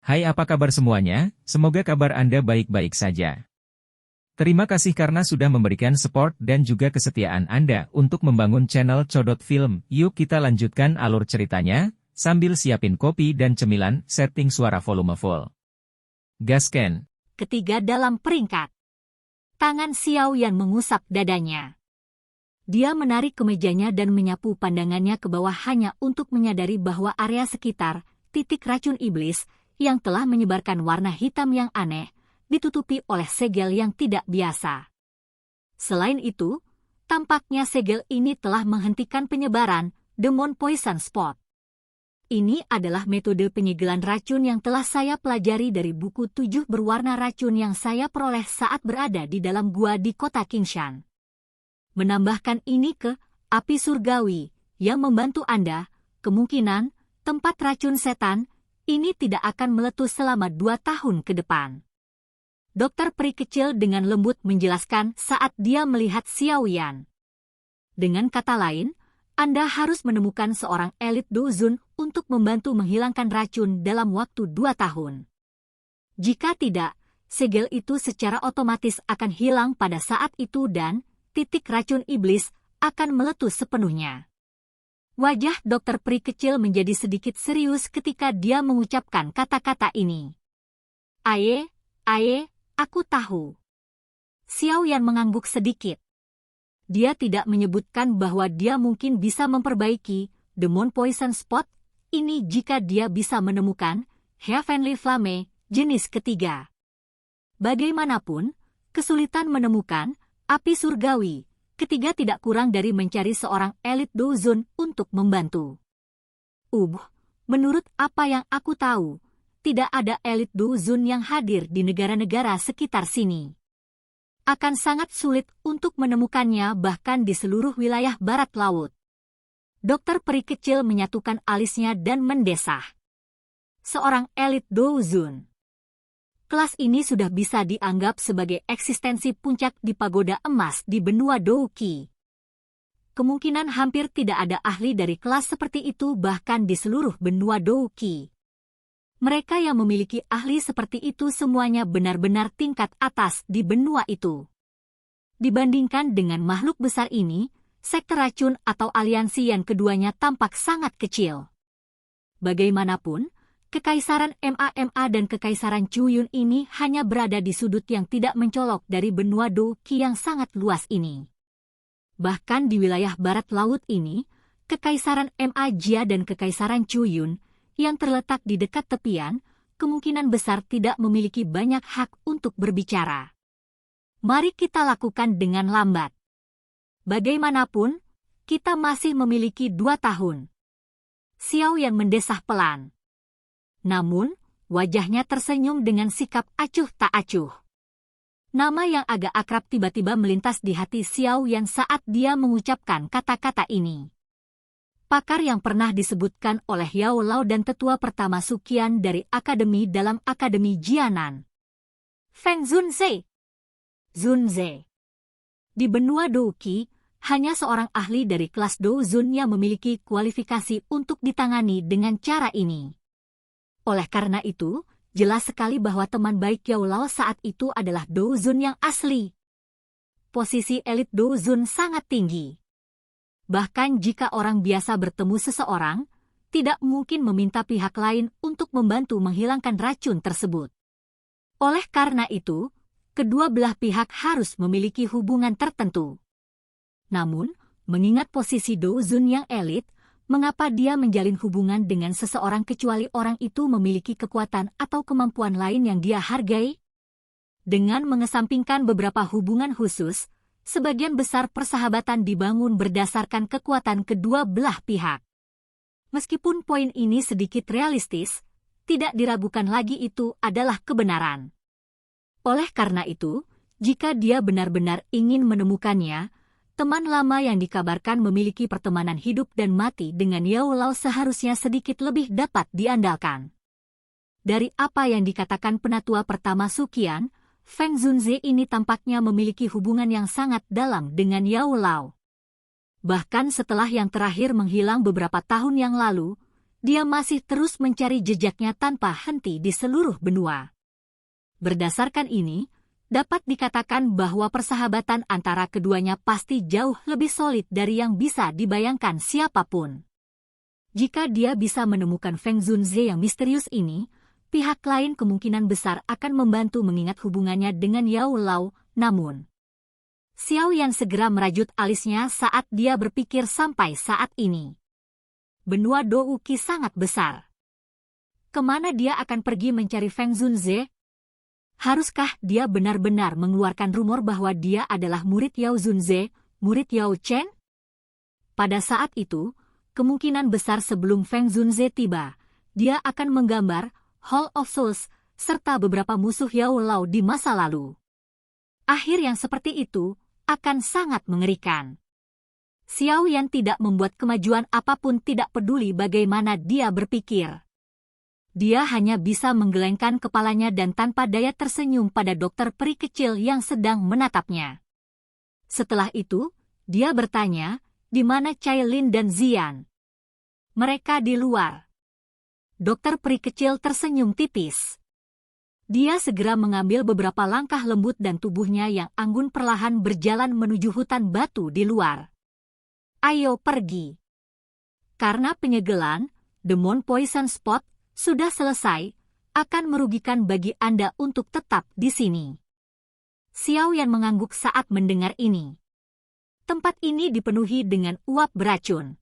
Hai, apa kabar semuanya? Semoga kabar Anda baik-baik saja. Terima kasih karena sudah memberikan support dan juga kesetiaan Anda untuk membangun channel Codot Film. Yuk kita lanjutkan alur ceritanya, sambil siapin kopi dan cemilan, setting suara volume full. Gasken. Ketiga dalam peringkat. Tangan Xiao Yan mengusap dadanya. Dia menarik kemejanya dan menyapu pandangannya ke bawah hanya untuk menyadari bahwa area sekitar titik racun iblis yang telah menyebarkan warna hitam yang aneh, ditutupi oleh segel yang tidak biasa. Selain itu, tampaknya segel ini telah menghentikan penyebaran Demon Poison Spot. Ini adalah metode penyegelan racun yang telah saya pelajari dari buku 7 berwarna racun yang saya peroleh saat berada di dalam gua di kota Qingshan. Menambahkan ini ke api surgawi yang membantu Anda, kemungkinan tempat racun setan ini tidak akan meletus selama 2 tahun ke depan. Dokter peri kecil dengan lembut menjelaskan saat dia melihat Xiao Yan. Dengan kata lain, Anda harus menemukan seorang elit dozun untuk membantu menghilangkan racun dalam waktu 2 tahun. Jika tidak, segel itu secara otomatis akan hilang pada saat itu dan titik racun iblis akan meletus sepenuhnya. Wajah dokter peri kecil menjadi sedikit serius ketika dia mengucapkan kata-kata ini. Aye, aku tahu. Xiao Yan mengangguk sedikit. Dia tidak menyebutkan bahwa dia mungkin bisa memperbaiki Demon Poison Spot ini jika dia bisa menemukan Heavenly Flame jenis ketiga. Bagaimanapun, kesulitan menemukan api surgawi ketiga tidak kurang dari mencari seorang elit dozun untuk membantu. Menurut apa yang aku tahu, tidak ada elit dozun yang hadir di negara-negara sekitar sini. Akan sangat sulit untuk menemukannya bahkan di seluruh wilayah barat laut. Dokter peri kecil menyatukan alisnya dan mendesah. Seorang elit dozun. Kelas ini sudah bisa dianggap sebagai eksistensi puncak di pagoda emas di benua Douqi. Kemungkinan hampir tidak ada ahli dari kelas seperti itu bahkan di seluruh benua Douqi. Mereka yang memiliki ahli seperti itu semuanya benar-benar tingkat atas di benua itu. Dibandingkan dengan makhluk besar ini, sekte racun atau aliansi yang keduanya tampak sangat kecil. Bagaimanapun, Kekaisaran MAMA dan Kekaisaran Chuyun ini hanya berada di sudut yang tidak mencolok dari benua Douqi yang sangat luas ini. Bahkan di wilayah barat laut ini, Kekaisaran MA Jia dan Kekaisaran Chuyun yang terletak di dekat tepian, kemungkinan besar tidak memiliki banyak hak untuk berbicara. Mari kita lakukan dengan lambat. Bagaimanapun, kita masih memiliki 2 tahun. Xiao Yan mendesah pelan. Namun, wajahnya tersenyum dengan sikap acuh tak acuh. Nama yang agak akrab tiba-tiba melintas di hati Xiao Yan saat dia mengucapkan kata-kata ini. Pakar yang pernah disebutkan oleh Yao Lao dan tetua pertama Suqian dari Akademi dalam Akademi Jianan. Feng Zunze. Di benua Douqi, hanya seorang ahli dari kelas Dozun yang memiliki kualifikasi untuk ditangani dengan cara ini. Oleh karena itu, jelas sekali bahwa teman baik Yao Lao saat itu adalah dozun yang asli. Posisi elit dozun sangat tinggi. Bahkan jika orang biasa bertemu seseorang, tidak mungkin meminta pihak lain untuk membantu menghilangkan racun tersebut. Oleh karena itu, kedua belah pihak harus memiliki hubungan tertentu. Namun, mengingat posisi dozun yang elit, mengapa dia menjalin hubungan dengan seseorang kecuali orang itu memiliki kekuatan atau kemampuan lain yang dia hargai? Dengan mengesampingkan beberapa hubungan khusus, sebagian besar persahabatan dibangun berdasarkan kekuatan kedua belah pihak. Meskipun poin ini sedikit realistis, tidak diragukan lagi itu adalah kebenaran. Oleh karena itu, jika dia benar-benar ingin menemukannya, teman lama yang dikabarkan memiliki pertemanan hidup dan mati dengan Yao Lao seharusnya sedikit lebih dapat diandalkan. Dari apa yang dikatakan penatua pertama Suqian, Feng Zunze ini tampaknya memiliki hubungan yang sangat dalam dengan Yao Lao. Bahkan setelah yang terakhir menghilang beberapa tahun yang lalu, dia masih terus mencari jejaknya tanpa henti di seluruh benua. Berdasarkan ini, dapat dikatakan bahwa persahabatan antara keduanya pasti jauh lebih solid dari yang bisa dibayangkan siapapun. Jika dia bisa menemukan Feng Zunze yang misterius ini, pihak lain kemungkinan besar akan membantu mengingat hubungannya dengan Yao Lao, namun Xiao Yan segera merajut alisnya saat dia berpikir sampai saat ini. Benua Douqi sangat besar. Kemana dia akan pergi mencari Feng Zunze? Haruskah dia benar-benar mengeluarkan rumor bahwa dia adalah murid Yao Zunze, murid Yao Chen? Pada saat itu, kemungkinan besar sebelum Feng Zunze tiba, dia akan menggambar Hall of Souls serta beberapa musuh Yao Lao di masa lalu. Akhir yang seperti itu akan sangat mengerikan. Xiao Yan tidak membuat kemajuan apapun, tidak peduli bagaimana dia berpikir. Dia hanya bisa menggelengkan kepalanya dan tanpa daya tersenyum pada dokter peri kecil yang sedang menatapnya. Setelah itu, dia bertanya, di mana Cailin dan Zian? Mereka di luar. Dokter peri kecil tersenyum tipis. Dia segera mengambil beberapa langkah lembut dan tubuhnya yang anggun perlahan berjalan menuju hutan batu di luar. Ayo pergi. Karena penyegelan, Demon Poison Spot sudah selesai, akan merugikan bagi Anda untuk tetap di sini. Xiao Yan mengangguk saat mendengar ini. Tempat ini dipenuhi dengan uap beracun.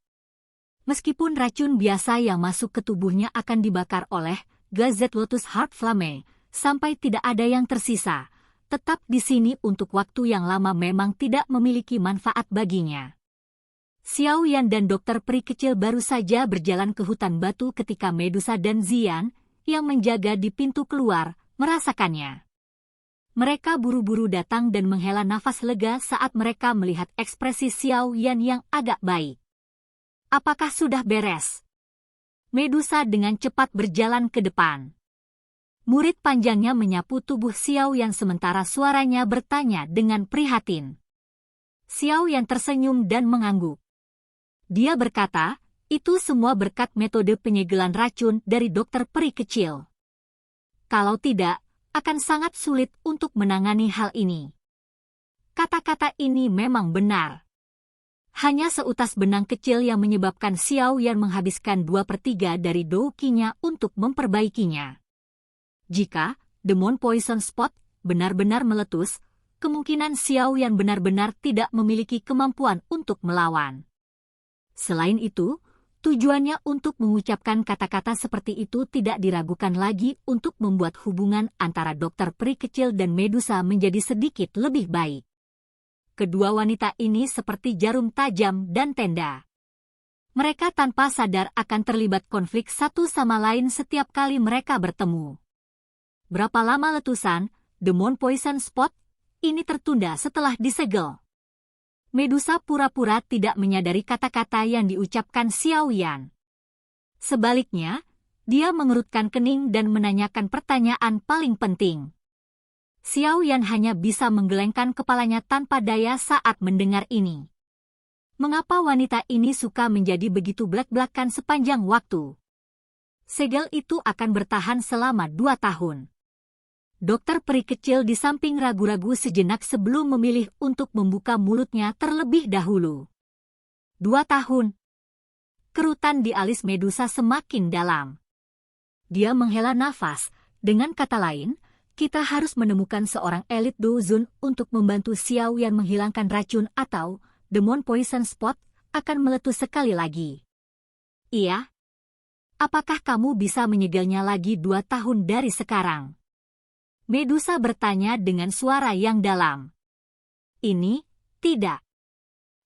Meskipun racun biasa yang masuk ke tubuhnya akan dibakar oleh Gazette Lotus Heart Flame, sampai tidak ada yang tersisa, tetap di sini untuk waktu yang lama memang tidak memiliki manfaat baginya. Xiao Yan dan dokter peri kecil baru saja berjalan ke hutan batu ketika Medusa dan Zian, yang menjaga di pintu keluar, merasakannya. Mereka buru-buru datang dan menghela nafas lega saat mereka melihat ekspresi Xiao Yan yang agak baik. Apakah sudah beres? Medusa dengan cepat berjalan ke depan. Murid panjangnya menyapu tubuh Xiao Yan sementara suaranya bertanya dengan prihatin. Xiao Yan tersenyum dan mengangguk. Dia berkata, itu semua berkat metode penyegelan racun dari dokter peri kecil. Kalau tidak, akan sangat sulit untuk menangani hal ini. Kata-kata ini memang benar. Hanya seutas benang kecil yang menyebabkan Xiao Yan menghabiskan 2/3 dari douqinya untuk memperbaikinya. Jika Demon Poison Spot benar-benar meletus, kemungkinan Xiao Yan benar-benar tidak memiliki kemampuan untuk melawan. Selain itu, tujuannya untuk mengucapkan kata-kata seperti itu tidak diragukan lagi untuk membuat hubungan antara dokter peri kecil dan Medusa menjadi sedikit lebih baik. Kedua wanita ini seperti jarum tajam dan tenda. Mereka tanpa sadar akan terlibat konflik satu sama lain setiap kali mereka bertemu. Berapa lama letusan, Demon Poison Spot, ini tertunda setelah disegel. Medusa pura-pura tidak menyadari kata-kata yang diucapkan Xiao Yan. Sebaliknya, dia mengerutkan kening dan menanyakan pertanyaan paling penting. Xiao Yan hanya bisa menggelengkan kepalanya tanpa daya saat mendengar ini. Mengapa wanita ini suka menjadi begitu blak-blakan sepanjang waktu? Segel itu akan bertahan selama 2 tahun. Dokter peri kecil di samping ragu-ragu sejenak sebelum memilih untuk membuka mulutnya terlebih dahulu. 2 tahun. Kerutan di alis Medusa semakin dalam. Dia menghela nafas, dengan kata lain, kita harus menemukan seorang elit dozun untuk membantu Xiao Yan menghilangkan racun atau Demon Poison Spot akan meletus sekali lagi. Iya? Apakah kamu bisa menyegelnya lagi 2 tahun dari sekarang? Medusa bertanya dengan suara yang dalam. Ini, tidak.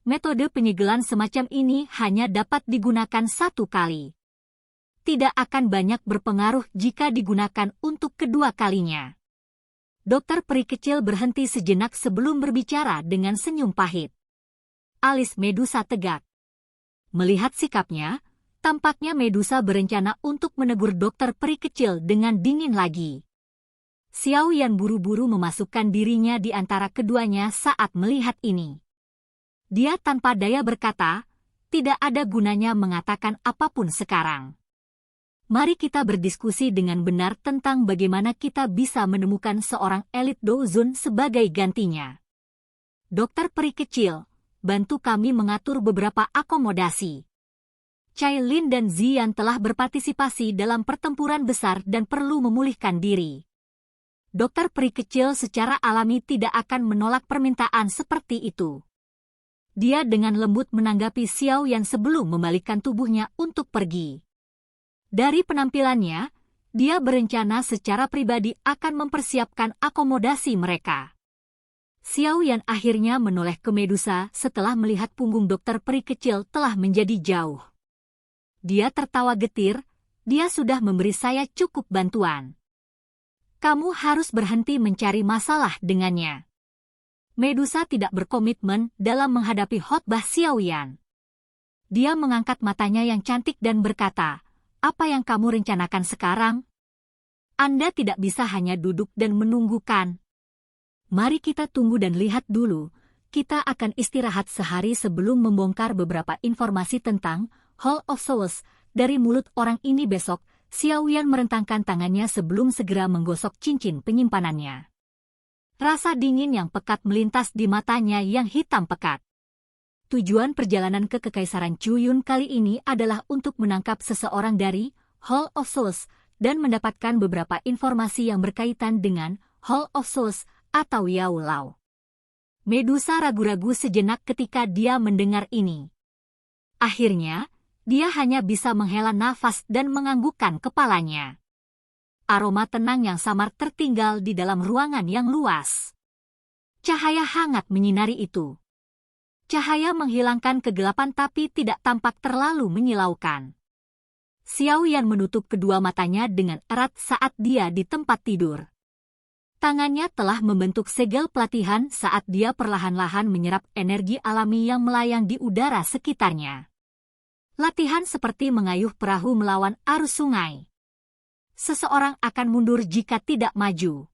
Metode penyegelan semacam ini hanya dapat digunakan 1 kali. Tidak akan banyak berpengaruh jika digunakan untuk kedua kalinya. Dokter peri kecil berhenti sejenak sebelum berbicara dengan senyum pahit. Alis Medusa tegak. Melihat sikapnya, tampaknya Medusa berencana untuk menegur dokter peri kecil dengan dingin lagi. Xiao Yan buru-buru memasukkan dirinya di antara keduanya saat melihat ini. Dia tanpa daya berkata, tidak ada gunanya mengatakan apapun sekarang. Mari kita berdiskusi dengan benar tentang bagaimana kita bisa menemukan seorang elit Dozun sebagai gantinya. Dokter peri kecil, bantu kami mengatur beberapa akomodasi. Chai Lin dan Zian telah berpartisipasi dalam pertempuran besar dan perlu memulihkan diri. Dokter peri kecil secara alami tidak akan menolak permintaan seperti itu. Dia dengan lembut menanggapi Xiao Yan sebelum membalikkan tubuhnya untuk pergi. Dari penampilannya, dia berencana secara pribadi akan mempersiapkan akomodasi mereka. Xiao Yan akhirnya menoleh ke Medusa setelah melihat punggung dokter peri kecil telah menjadi jauh. Dia tertawa getir, dia sudah memberi saya cukup bantuan. Kamu harus berhenti mencari masalah dengannya. Medusa tidak berkomitmen dalam menghadapi khotbah Xiao Yan. Dia mengangkat matanya yang cantik dan berkata, apa yang kamu rencanakan sekarang? Anda tidak bisa hanya duduk dan menunggukan. Mari kita tunggu dan lihat dulu. Kita akan istirahat sehari sebelum membongkar beberapa informasi tentang Hall of Souls dari mulut orang ini besok. Xiao Yan merentangkan tangannya sebelum segera menggosok cincin penyimpanannya. Rasa dingin yang pekat melintas di matanya yang hitam pekat. Tujuan perjalanan ke Kekaisaran Chuyun kali ini adalah untuk menangkap seseorang dari Hall of Souls dan mendapatkan beberapa informasi yang berkaitan dengan Hall of Souls atau Yao Lao. Medusa ragu-ragu sejenak ketika dia mendengar ini. Akhirnya, dia hanya bisa menghela nafas dan menganggukkan kepalanya. Aroma tenang yang samar tertinggal di dalam ruangan yang luas. Cahaya hangat menyinari itu. Cahaya menghilangkan kegelapan tapi tidak tampak terlalu menyilaukan. Xiao Yan menutup kedua matanya dengan erat saat dia di tempat tidur. Tangannya telah membentuk segel pelatihan saat dia perlahan-lahan menyerap energi alami yang melayang di udara sekitarnya. Latihan seperti mengayuh perahu melawan arus sungai. Seseorang akan mundur jika tidak maju.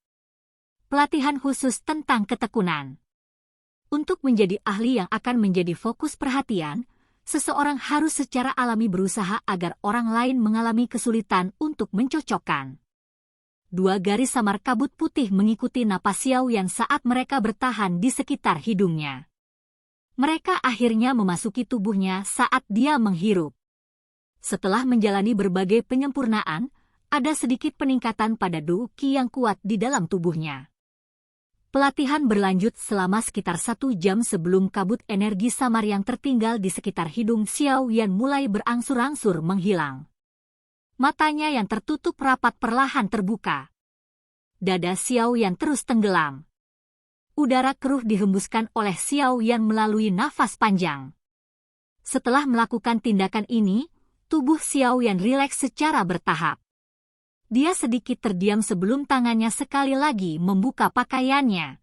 Pelatihan khusus tentang ketekunan. Untuk menjadi ahli yang akan menjadi fokus perhatian, seseorang harus secara alami berusaha agar orang lain mengalami kesulitan untuk mencocokkan. Dua garis samar kabut putih mengikuti napas Xiao Yan saat mereka bertahan di sekitar hidungnya. Mereka akhirnya memasuki tubuhnya saat dia menghirup. Setelah menjalani berbagai penyempurnaan, ada sedikit peningkatan pada Du Qi yang kuat di dalam tubuhnya. Pelatihan berlanjut selama sekitar 1 jam sebelum kabut energi samar yang tertinggal di sekitar hidung Xiao Yan mulai berangsur-angsur menghilang. Matanya yang tertutup rapat perlahan terbuka. Dada Xiao Yan terus tenggelam. Udara keruh dihembuskan oleh Xiao Yan melalui nafas panjang. Setelah melakukan tindakan ini, tubuh Xiao Yan rileks secara bertahap. Dia sedikit terdiam sebelum tangannya sekali lagi membuka pakaiannya.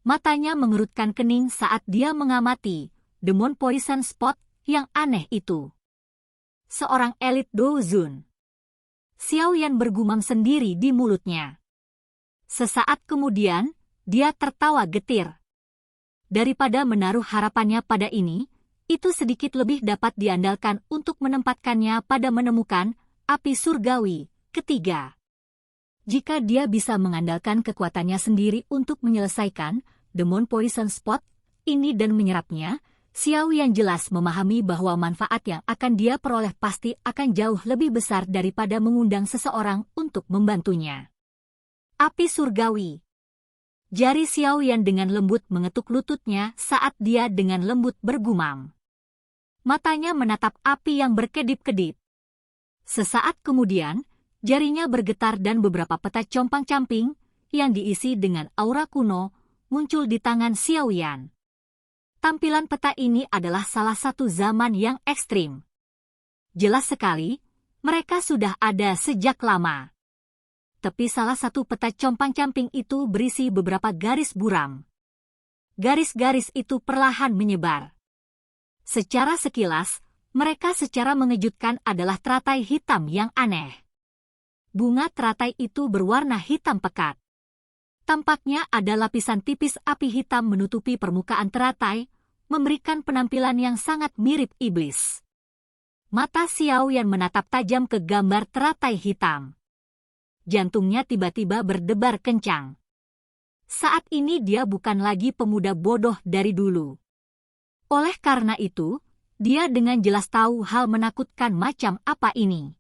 Matanya mengerutkan kening saat dia mengamati Demon Poison Spot yang aneh itu. Seorang elit Dozun. Xiao Yan bergumam sendiri di mulutnya. Sesaat kemudian, dia tertawa getir. Daripada menaruh harapannya pada ini, itu sedikit lebih dapat diandalkan untuk menempatkannya pada menemukan api surgawi ketiga. Jika dia bisa mengandalkan kekuatannya sendiri untuk menyelesaikan Demon Poison Spot ini dan menyerapnya, Xiao Yan jelas memahami bahwa manfaat yang akan dia peroleh pasti akan jauh lebih besar daripada mengundang seseorang untuk membantunya. Api surgawi. Jari Xiao Yan dengan lembut mengetuk lututnya saat dia dengan lembut bergumam. Matanya menatap api yang berkedip-kedip. Sesaat kemudian, jarinya bergetar dan beberapa peta compang-camping yang diisi dengan aura kuno muncul di tangan Xiao Yan. Tampilan peta ini adalah salah satu zaman yang ekstrim. Jelas sekali, mereka sudah ada sejak lama. Tepi salah satu peta compang-camping itu berisi beberapa garis buram. Garis-garis itu perlahan menyebar. Secara sekilas, mereka secara mengejutkan adalah teratai hitam yang aneh. Bunga teratai itu berwarna hitam pekat. Tampaknya ada lapisan tipis api hitam menutupi permukaan teratai, memberikan penampilan yang sangat mirip iblis. Mata Xiao Yan menatap tajam ke gambar teratai hitam. Jantungnya tiba-tiba berdebar kencang. Saat ini dia bukan lagi pemuda bodoh dari dulu. Oleh karena itu, dia dengan jelas tahu hal menakutkan macam apa ini.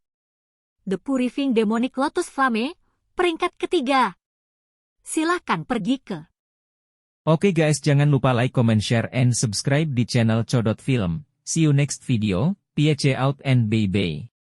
The Purifying Demonic Lotus Flame, peringkat ketiga. Silahkan pergi ke. Oke guys, jangan lupa like, comment, share, and subscribe di channel Codot Film. See you next video, peace out and bye-bye.